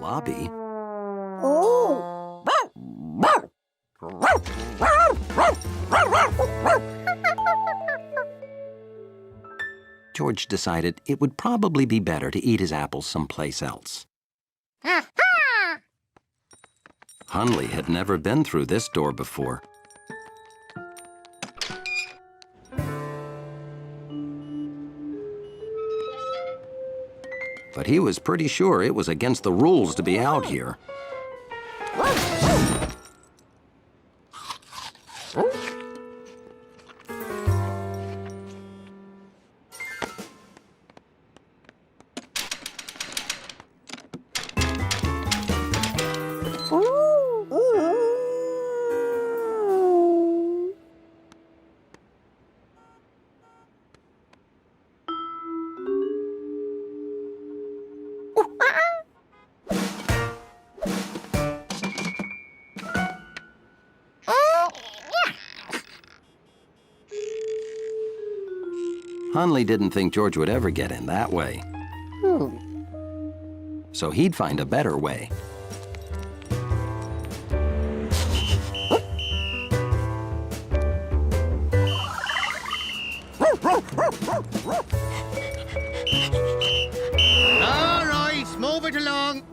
lobby. George decided it would probably be better to eat his apples someplace else. Hundley had never been through this door before. But he was pretty sure it was against the rules to be out here. Hundley didn't think George would ever get in that way. So he'd find a better way. All right, move it along.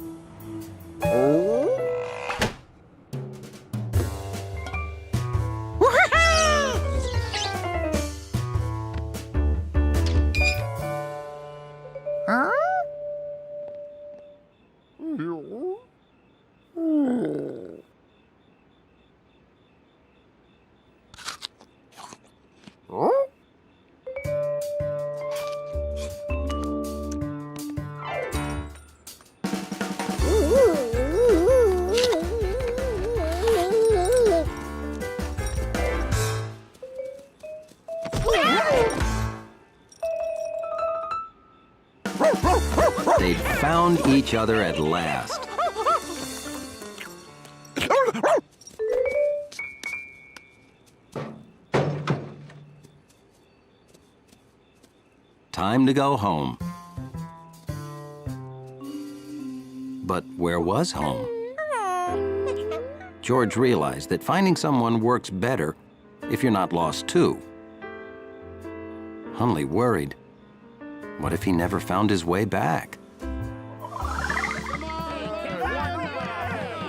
They'd found each other at last. Time to go home. But where was home? George realized that finding someone works better if you're not lost too. Hundley worried. What if he never found his way back?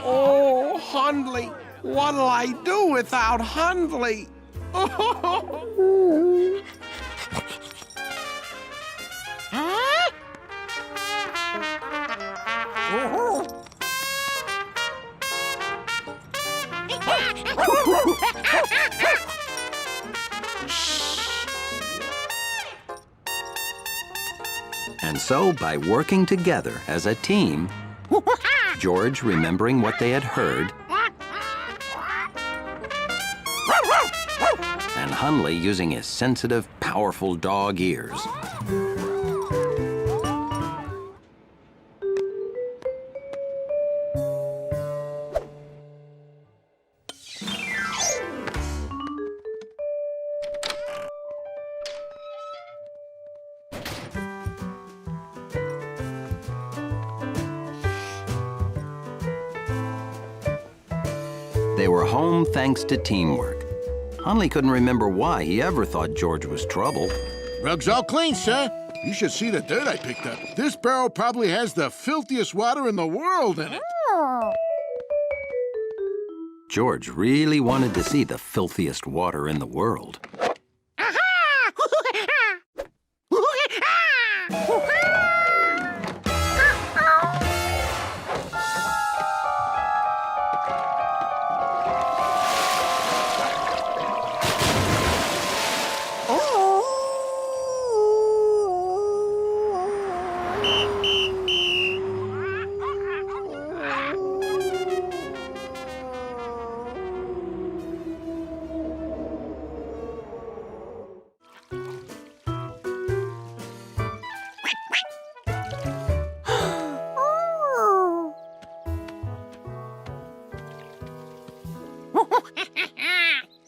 Oh, Hundley, what'll I do without Hundley? And so, by working together as a team, George remembering what they had heard, and Hundley using his sensitive, powerful dog ears, they were home thanks to teamwork. Hundley couldn't remember why he ever thought George was trouble. Rug's all clean, sir. You should see the dirt I picked up. This barrel probably has the filthiest water in the world in it. George really wanted to see the filthiest water in the world.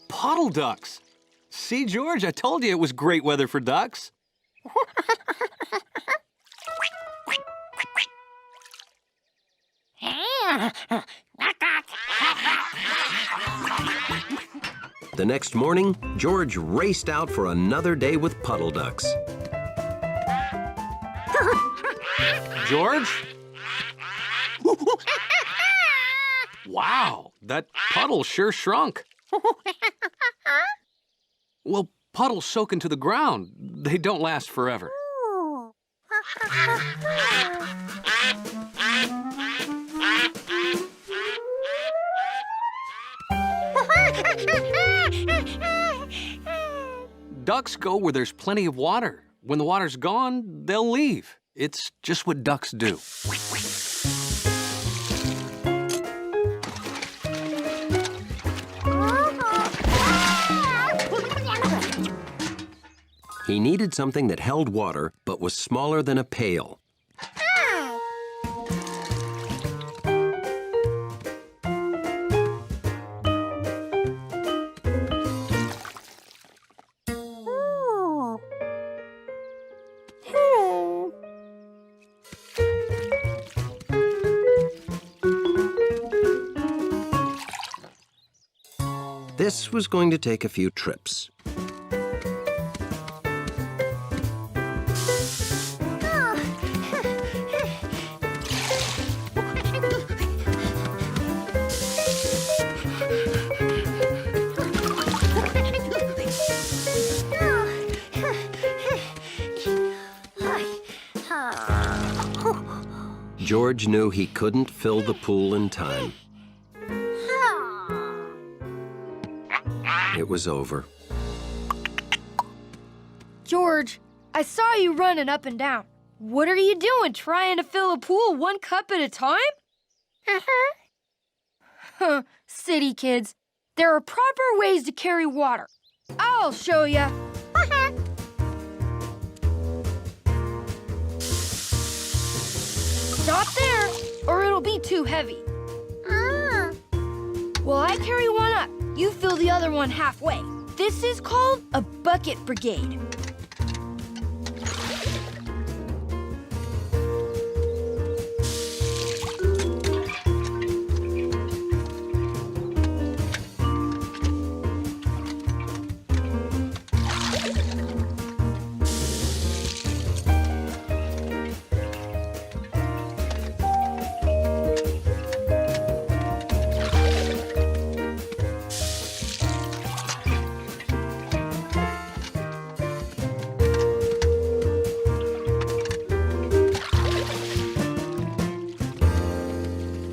Puddle ducks. See, George, I told you it was great weather for ducks. The next morning, George raced out for another day with Puddle Ducks. George? Wow, that puddle sure shrunk. Well, puddles soak into the ground. They don't last forever. Ducks go where there's plenty of water. When the water's gone, they'll leave. It's just what ducks do. He needed something that held water but was smaller than a pail. This was going to take a few trips. George knew he couldn't fill the pool in time. It was over. George, I saw you running up and down. What are you doing, trying to fill a pool one cup at a time? Huh, city kids. There are proper ways to carry water. I'll show ya. Stop there, or it'll be too heavy. Well, I carry one up. You fill the other one halfway. This is called a bucket brigade.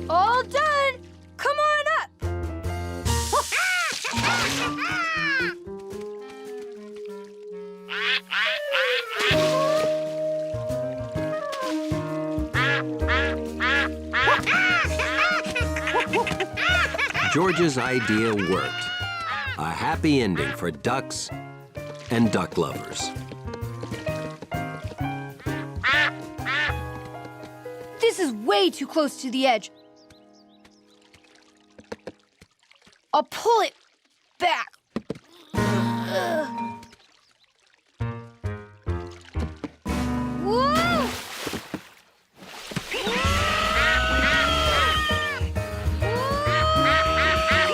All done. Come on up. George's idea worked. A happy ending for ducks and duck lovers. This is way too close to the edge. I'll pull it back. Whoa!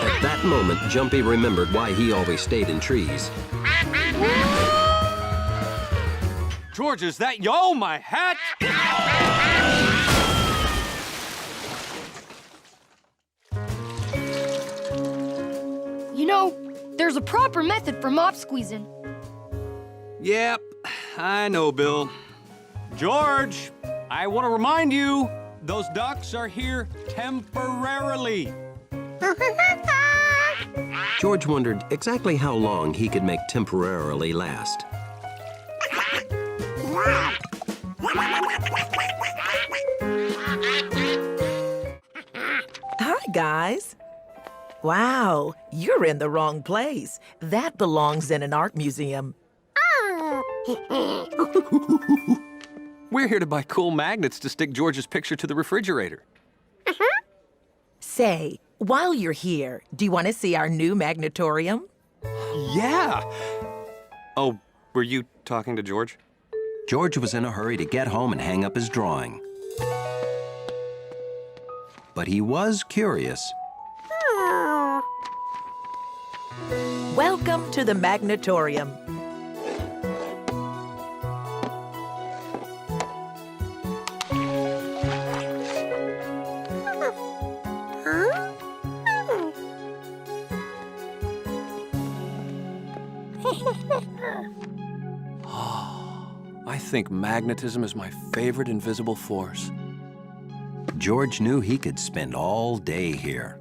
At that moment, Jumpy remembered why he always stayed in trees. George, is that yo, my hat? You know, there's a proper method for mop squeezing. Yep, I know, Bill. George, I want to remind you, those ducks are here temporarily. George wondered exactly how long he could make temporarily last. Hi, guys. Wow, you're in the wrong place. That belongs in an art museum. We're here to buy cool magnets to stick George's picture to the refrigerator. Say, while you're here, do you want to see our new magnetorium? Yeah. Oh, were you talking to George? George was in a hurry to get home and hang up his drawing. but he was curious. Welcome to the Magnetorium. I think magnetism is my favorite invisible force. George knew he could spend all day here.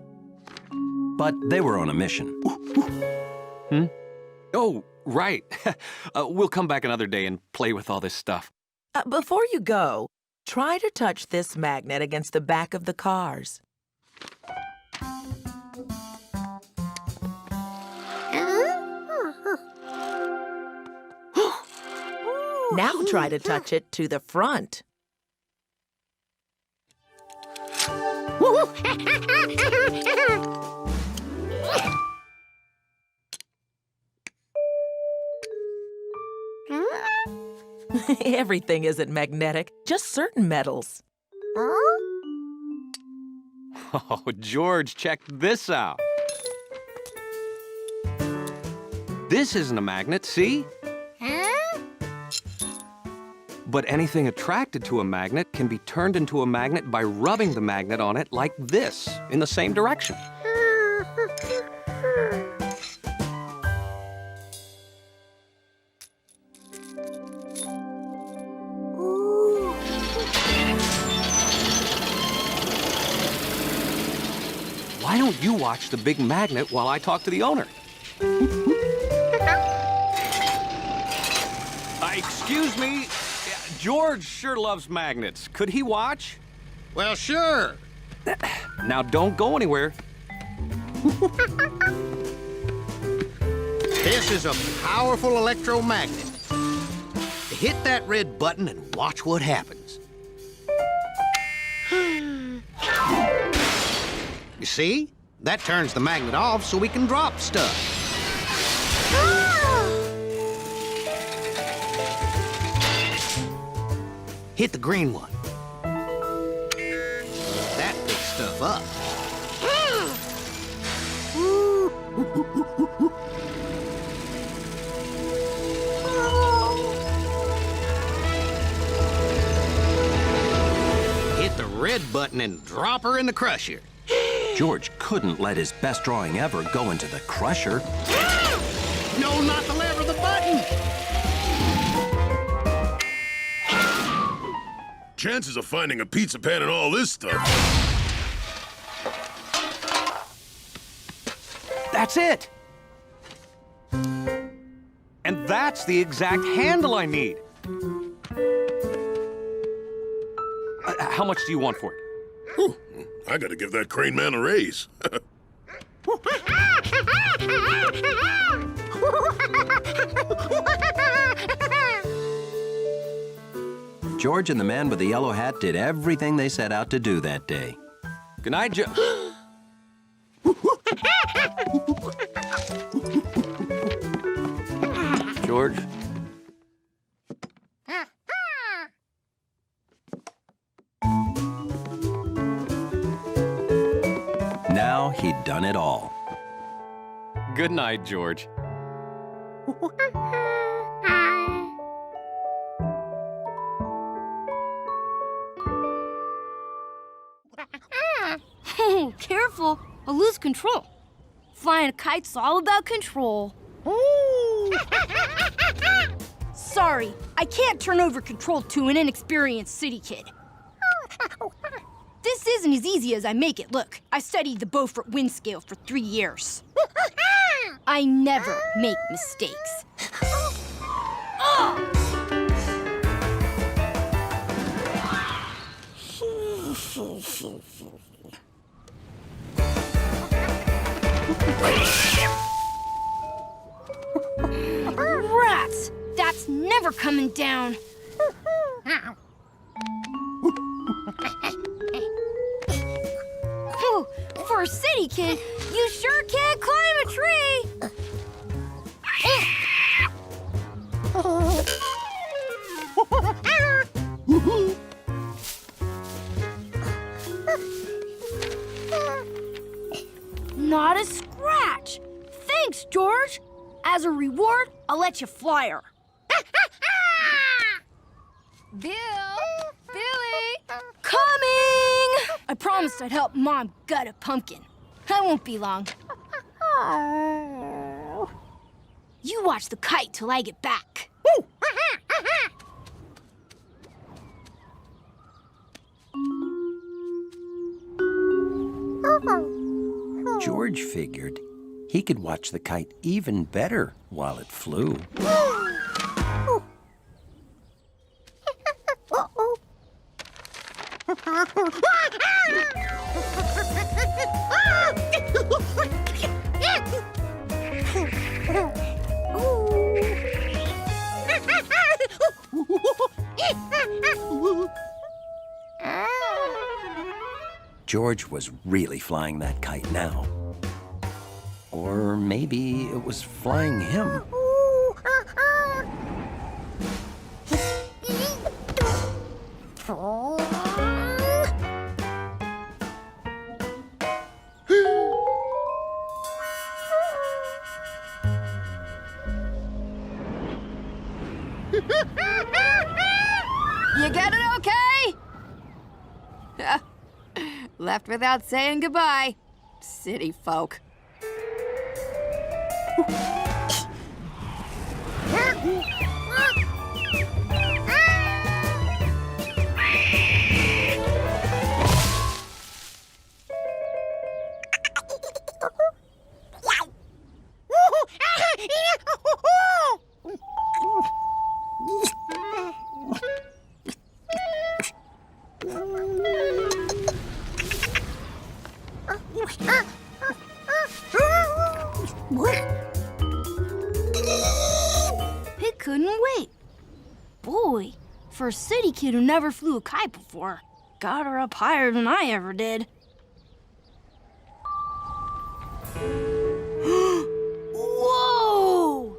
But they were on a mission. Oh, right. We'll come back another day and play with all this stuff. Before you go, try to touch this magnet against the back of the cars. Now try to touch it to the front. Everything isn't magnetic, just certain metals. Oh, George, check this out. This isn't a magnet, see? But anything attracted to a magnet can be turned into a magnet by rubbing the magnet on it like this, in the same direction. Why don't you watch the big magnet while I talk to the owner? Excuse me? George sure loves magnets. Could he watch? Well, sure. Now, don't go anywhere. This is a powerful electromagnet. Hit that red button and watch what happens. You see? That turns the magnet off so we can drop stuff. Hit the green one. That picks stuff up. Hit the red button and drop her in the crusher. George couldn't let his best drawing ever go into the crusher. No, not the lever, the button! Chances of finding a pizza pan and all this stuff. That's it. And that's the exact handle I need. How much do you want for it? Whew. I gotta give that crane man a raise. George and the man with the yellow hat did everything they set out to do that day. Good night, George? Now he'd done it all. Good night, George. Oh, careful. I'll lose control. Flying a kite's all about control. Sorry, I can't turn over control to an inexperienced city kid. This isn't as easy as I make it look. I studied the Beaufort wind scale for 3 years. I never make mistakes. Rats! That's never coming down. Whew, for a city kid, you sure can climb a tree. Not a scratch. Thanks, George. As a reward, I'll let you fly her. Bill! Billy! Coming! I promised I'd help Mom gut a pumpkin. I won't be long. You watch the kite till I get back. George figured he could watch the kite even better while it flew. George was really flying that kite now. Or maybe it was flying him. You get it okay? Left without saying goodbye. City folk. Pig couldn't wait. Boy, for a city kid who never flew a kite before, got her up higher than I ever did. Whoa!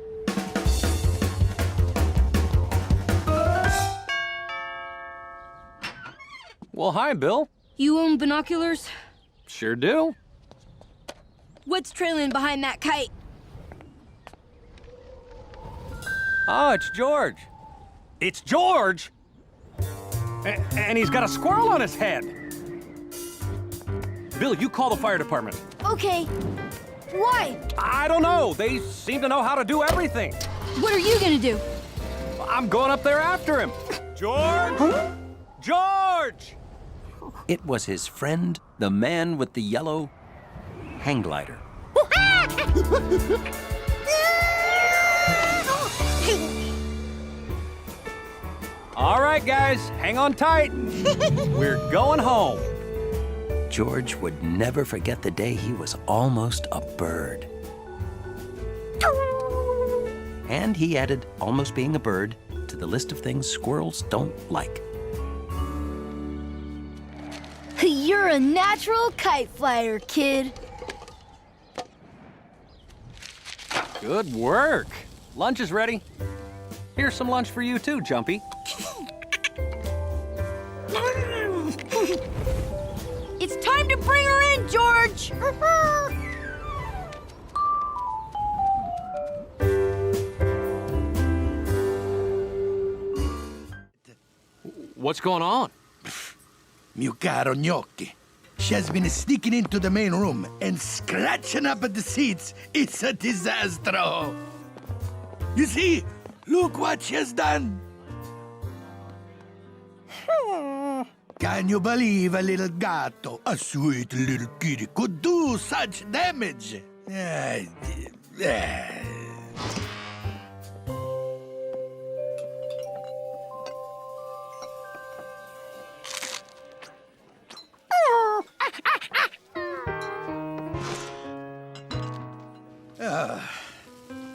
Well, hi, Bill. You own binoculars? Sure do. What's trailing behind that kite? Oh, it's George. It's George? And he's got a squirrel on his head. Bill, you call the fire department. Okay. Why? I don't know. They seem to know how to do everything. What are you gonna do? I'm going up there after him. George! George! It was his friend, the man with the yellow hang glider. All right, guys, hang on tight. We're going home. George would never forget the day he was almost a bird. And he added almost being a bird to the list of things squirrels don't like. You're a natural kite flyer, kid. Good work. Lunch is ready. Here's some lunch for you too, Jumpy. It's time to bring her in, George! What's going on? Mio caro Gnocchi. She has been sneaking into the main room and scratching up at the seats. It's a disaster. You see, look what she has done. Can you believe a little gatto, a sweet little kitty, could do such damage?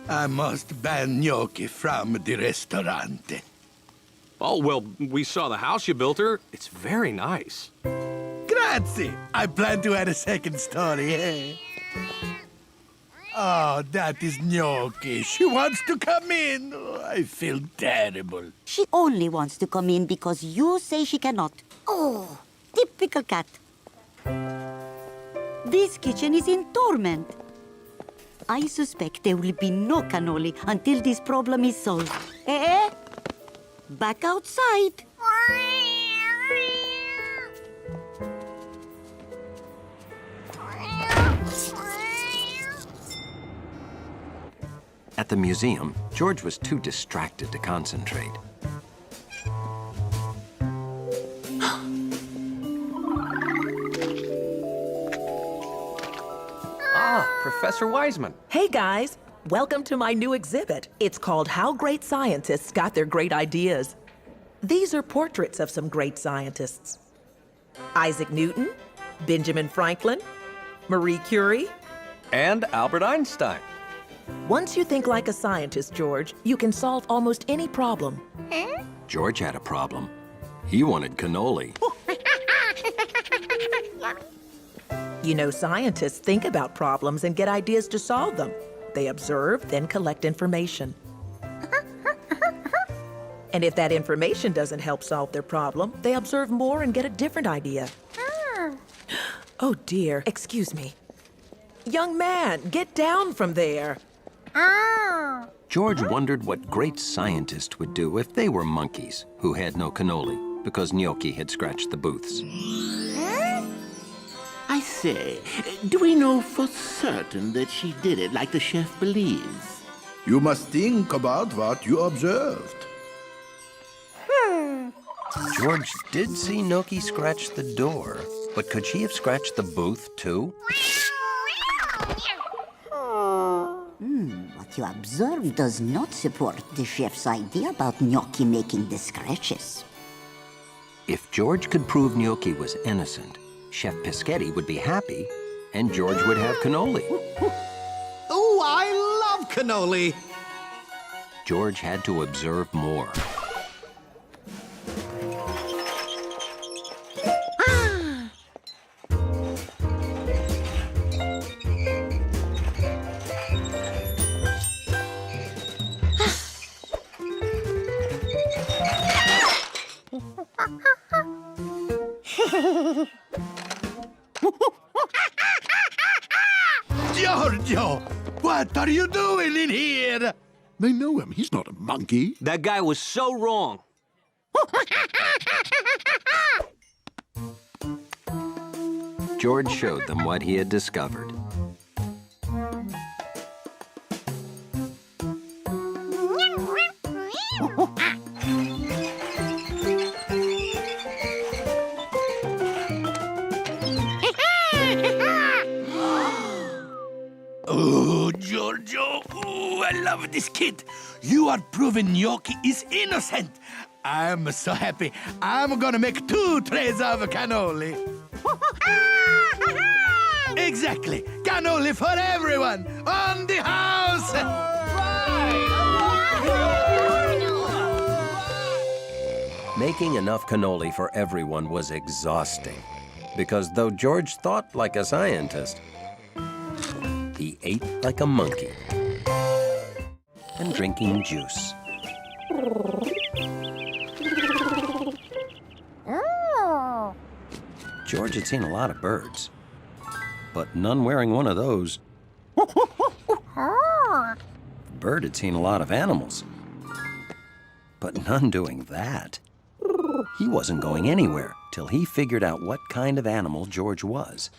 I must ban Gnocchi from the restaurant. Oh, well, we saw the house you built her. It's very nice. Grazie. I plan to add a second story, eh? Oh, that is Gnocchi. She wants to come in. Oh, I feel terrible. She only wants to come in because you say she cannot. Oh, typical cat. This kitchen is in torment. I suspect there will be no cannoli until this problem is solved. Eh? Back outside. At the museum, George was too distracted to concentrate. Professor Wiseman. Hey guys, welcome to my new exhibit. It's called How Great Scientists Got Their Great Ideas. These are portraits of some great scientists. Isaac Newton, Benjamin Franklin, Marie Curie. And Albert Einstein. Once you think like a scientist, George, you can solve almost any problem. George had a problem. He wanted cannoli. You know, scientists think about problems and get ideas to solve them. They observe, then collect information. And if that information doesn't help solve their problem, they observe more and get a different idea. Oh dear, excuse me. Young man, get down from there. George wondered what great scientists would do if they were monkeys who had no cannoli because Gnocchi had scratched the booths. I say, do we know for certain that she did it like the chef believes? You must think about what you observed. George did see Gnocchi scratch the door, but could she have scratched the booth too? What you observed does not support the chef's idea about Gnocchi making the scratches. If George could prove Gnocchi was innocent, Chef Pischetti would be happy, and George would have cannoli. Oh, I love cannoli. George had to observe more. Giorgio, what are you doing in here? They know him. He's not a monkey. That guy was so wrong. George showed them what he had discovered. Oh, Giorgio, oh, I love this kid. You are proving Gnocchi is innocent. I'm so happy. I'm gonna make 2 trays of cannoli. Exactly. Cannoli for everyone. On the house. Making enough cannoli for everyone was exhausting, because though George thought like a scientist, he ate like a monkey and drinking juice. George had seen a lot of birds, but none wearing one of those. Bird had seen a lot of animals, but none doing that. He wasn't going anywhere till he figured out what kind of animal George was.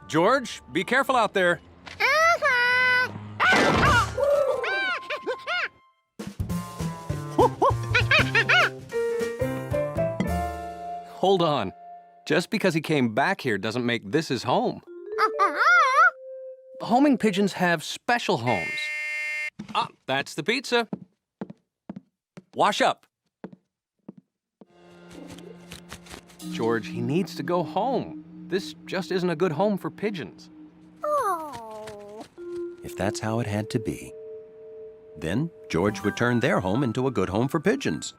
George, be careful out there. Hold on. Just because he came back here doesn't make this his home. Homing pigeons have special homes. Ah, that's the pizza. Wash up. George, he needs to go home. This just isn't a good home for pigeons. If that's how it had to be, then George would turn their home into a good home for pigeons.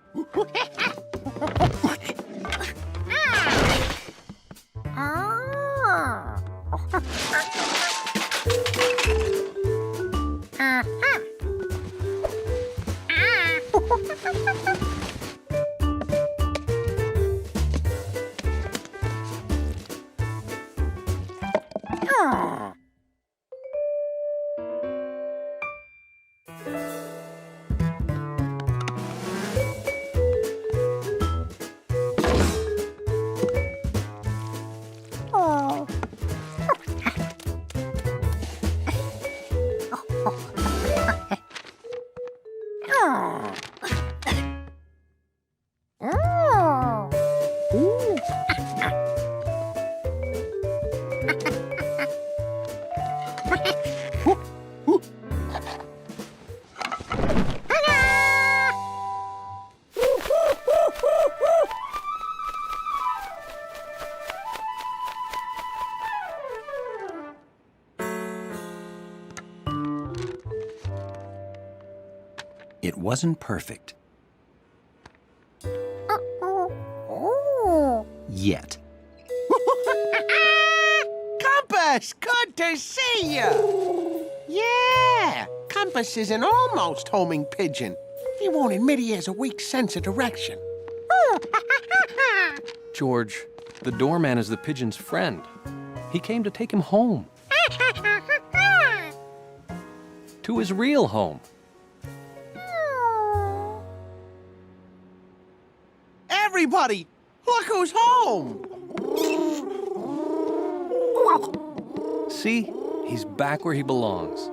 It wasn't perfect. Yet. Compass, good to see you. Yeah, Compass is an almost homing pigeon. He won't admit he has a weak sense of direction. George, the doorman is the pigeon's friend. He came to take him home. To his real home. Everybody, look who's home. See? He's back where he belongs.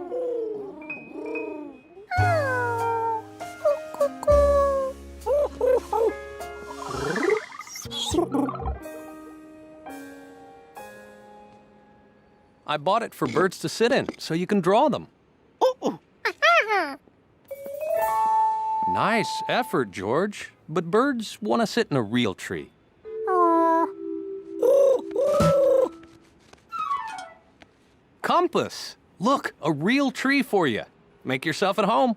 I bought it for birds to sit in, so you can draw them. Nice effort, George. But birds want to sit in a real tree. Compass! Look, a real tree for you. Make yourself at home.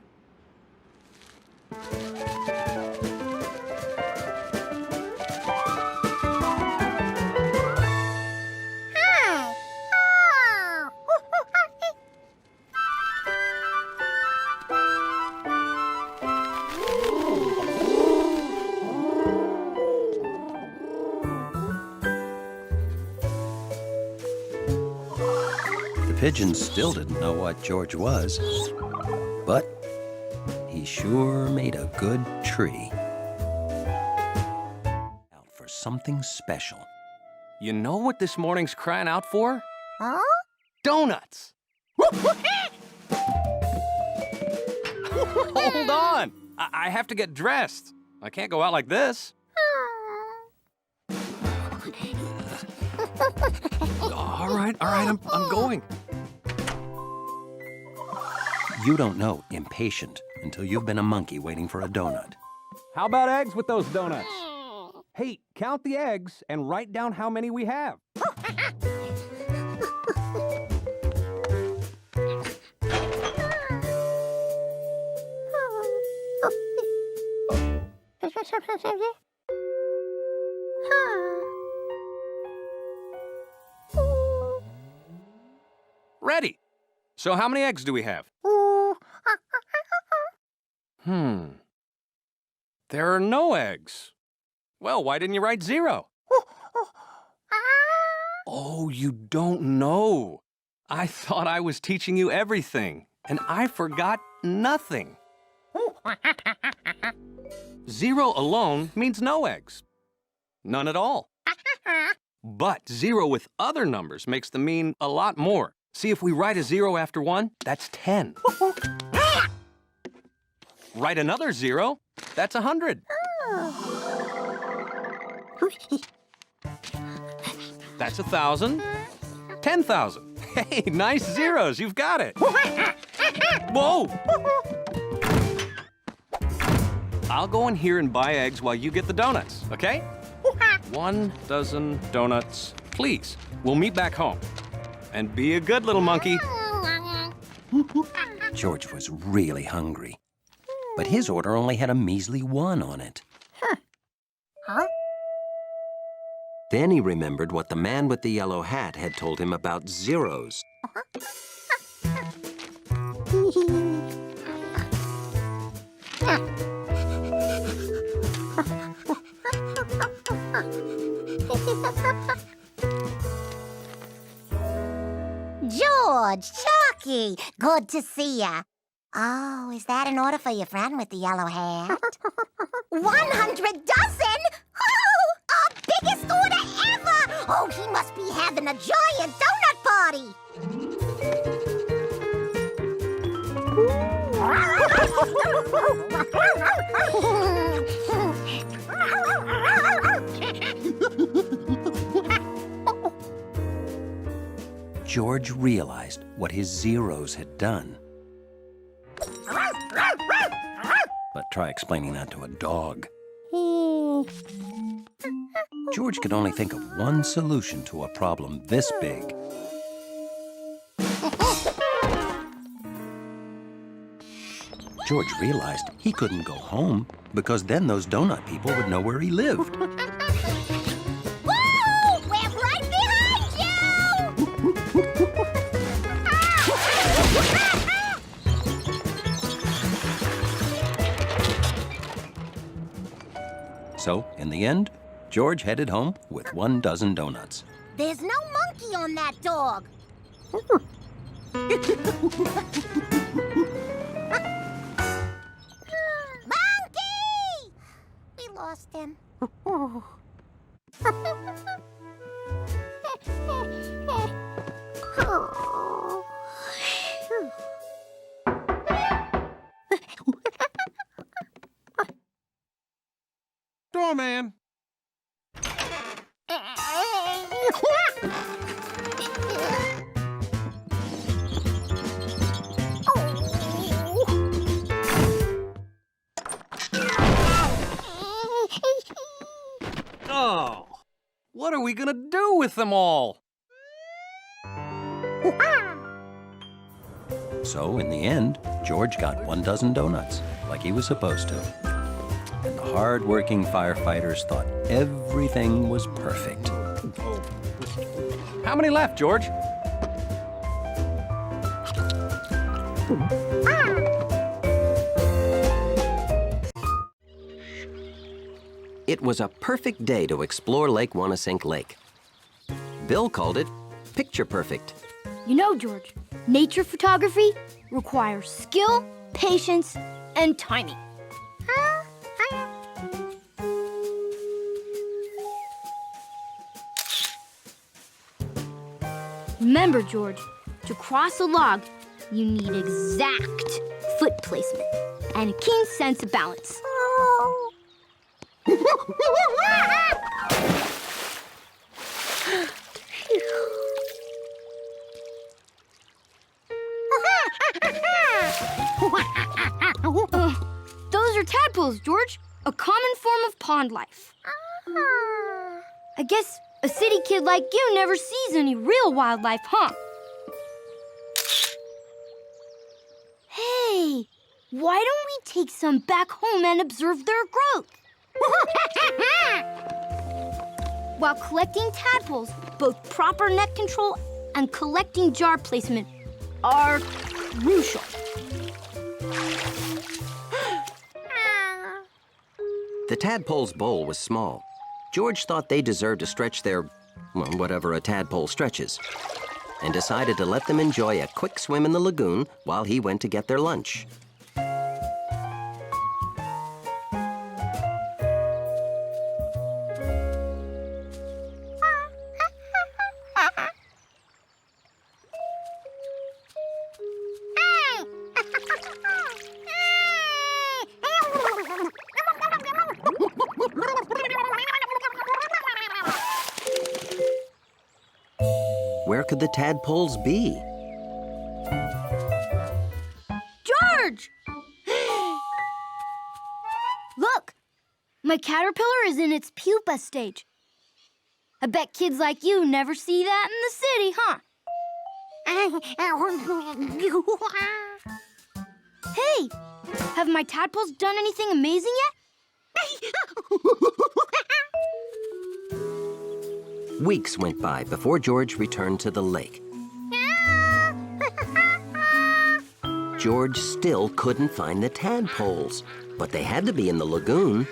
The pigeon still didn't know what George was, but he sure made a good tree. Out for something special. You know what this morning's crying out for? Huh? Donuts! Hold on! I have to get dressed. I can't go out like this. All right, I'm going. You don't know impatient until you've been a monkey waiting for a donut. How about eggs with those donuts? Hey, count the eggs and write down how many we have. Ready. So how many eggs do we have? There are no eggs. Well, why didn't you write 0? Oh, you don't know. I thought I was teaching you everything, and I forgot nothing. 0 alone means no eggs. None at all. But 0 with other numbers makes them mean a lot more. See, if we write a 0 after 1, that's 10. Write another 0, that's 100. That's 1,000. 10,000. Hey, nice zeros, you've got it. Whoa! I'll go in here and buy eggs while you get the donuts, okay? 1 dozen donuts, please. We'll meet back home. And be a good little monkey. George was really hungry, but his order only had a measly 1 on it. Then he remembered what the man with the yellow hat had told him about zeros. George, Chalky, good to see ya. Oh, is that an order for your friend with the yellow hat? 100 dozen? Oh, our biggest order ever! Oh, he must be having a giant donut party! George realized what his zeros had done. But try explaining that to a dog. George could only think of one solution to a problem this big. George realized he couldn't go home because then those donut people would know where he lived. Woo! We're right behind So, in the end, George headed home with 12 donuts. There's no monkey on that dog. Monkey! We lost him. Doorman. Oh, what are we gonna do with them all? So, in the end, George got 12 donuts, like he was supposed to. And the hard-working firefighters thought everything was perfect. How many left, George? It was a perfect day to explore Lake Wanasink Lake. Bill called it picture perfect. You know, George, nature photography requires skill, patience, and timing. Remember, George, to cross a log, you need exact foot placement and a keen sense of balance. Those are tadpoles, George. A common form of pond life. I guess a city kid like you never sees any real wildlife, huh? Hey, why don't we take some back home and observe their growth? While collecting tadpoles, both proper net control and collecting jar placement are crucial. The tadpole's bowl was small. George thought they deserved to stretch their, well, whatever a tadpole stretches, and decided to let them enjoy a quick swim in the lagoon while he went to get their lunch. Where could the tadpoles be? George! Look, my caterpillar is in its pupa stage. I bet kids like you never see that in the city, huh? Hey, have my tadpoles done anything amazing yet? Weeks went by before George returned to the lake. George still couldn't find the tadpoles, but they had to be in the lagoon.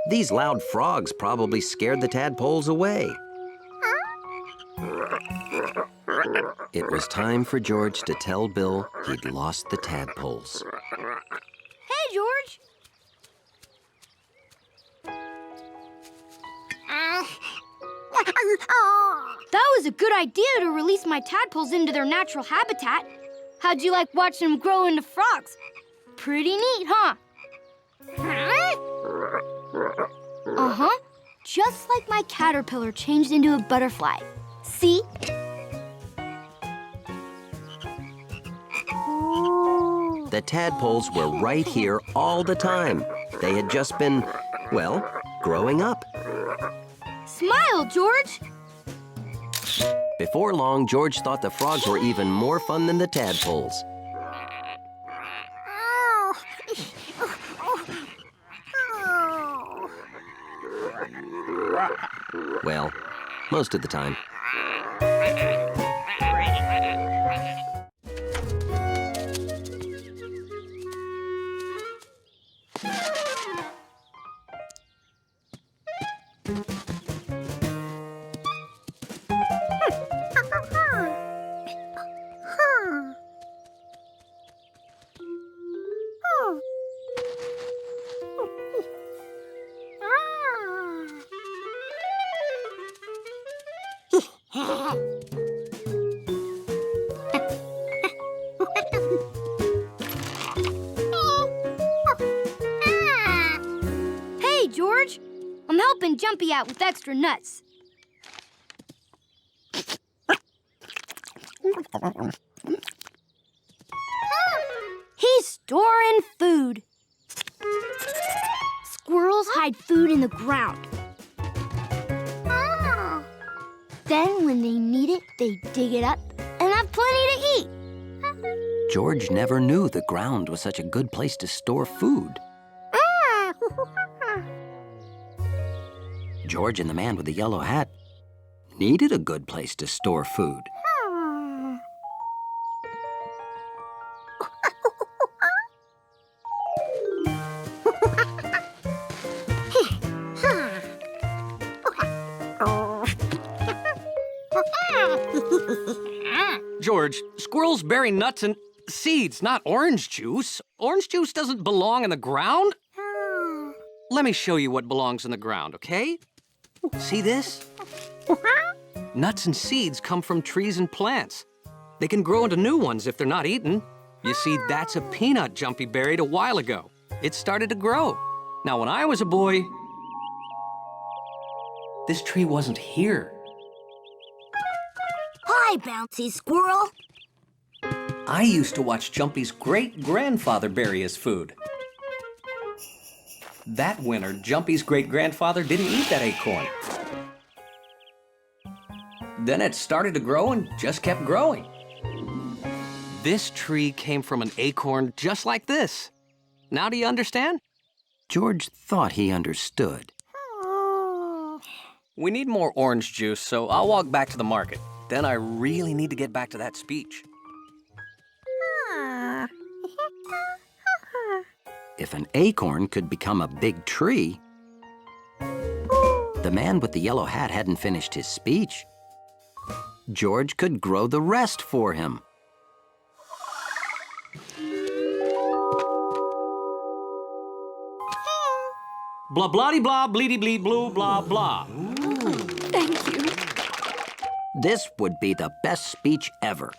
These loud frogs probably scared the tadpoles away. It was time for George to tell Bill he'd lost the tadpoles. Hey, George. That was a good idea to release my tadpoles into their natural habitat. How'd you like watching them grow into frogs? Pretty neat, huh? Uh-huh. Just like my caterpillar changed into a butterfly. See? The tadpoles were right here all the time. They had just been, well, growing up. Smile, George! Before long, George thought the frogs were even more fun than the tadpoles. Well, most of the time. Hey, George! I'm helping Jumpy out with extra nuts. He's storing food. Squirrels hide food in the ground. Then when they need it, they dig it up and have plenty to eat. George never knew the ground was such a good place to store food. George and the man with the yellow hat needed a good place to store food. George, squirrels bury nuts and seeds, not orange juice. Orange juice doesn't belong in the ground. Let me show you what belongs in the ground, okay? See this? Nuts and seeds come from trees and plants. They can grow into new ones if they're not eaten. You see, that's a peanut Jumpy buried a while ago. It started to grow. Now, when I was a boy, this tree wasn't here. Hi, Bouncy Squirrel. I used to watch Jumpy's great-grandfather bury his food. That winter, Jumpy's great-grandfather didn't eat that acorn. Then it started to grow and just kept growing. This tree came from an acorn just like this. Now do you understand? George thought he understood. We need more orange juice, so I'll walk back to the market. Then I really need to get back to that speech. If an acorn could become a big tree, the man with the yellow hat hadn't finished his speech. George could grow the rest for him. Blah, blah, blah, bleedy, bleed, blue, blah, blah. Thank you. This would be the best speech ever.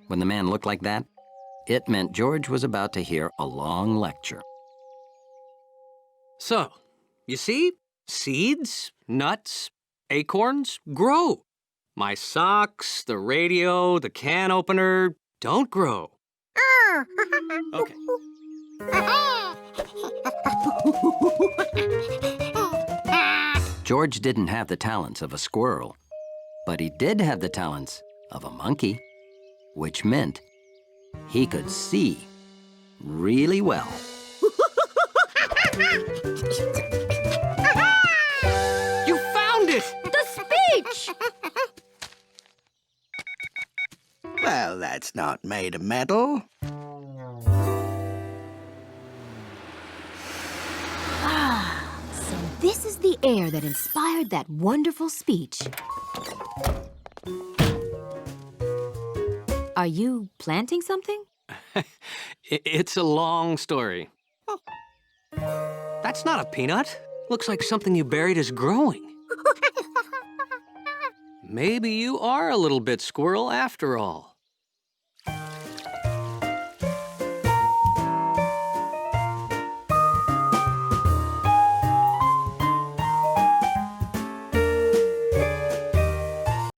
When the man looked like that, it meant George was about to hear a long lecture. So, you see, seeds, nuts, acorns grow. My socks, the radio, the can opener don't grow. Okay. George didn't have the talents of a squirrel, but he did have the talents of a monkey, which meant he could see really well. You found it! The speech! Well, that's not made of metal. So this is the air that inspired that wonderful speech. Are you planting something? It's a long story. That's not a peanut. Looks like something you buried is growing. Maybe you are a little bit squirrel after all.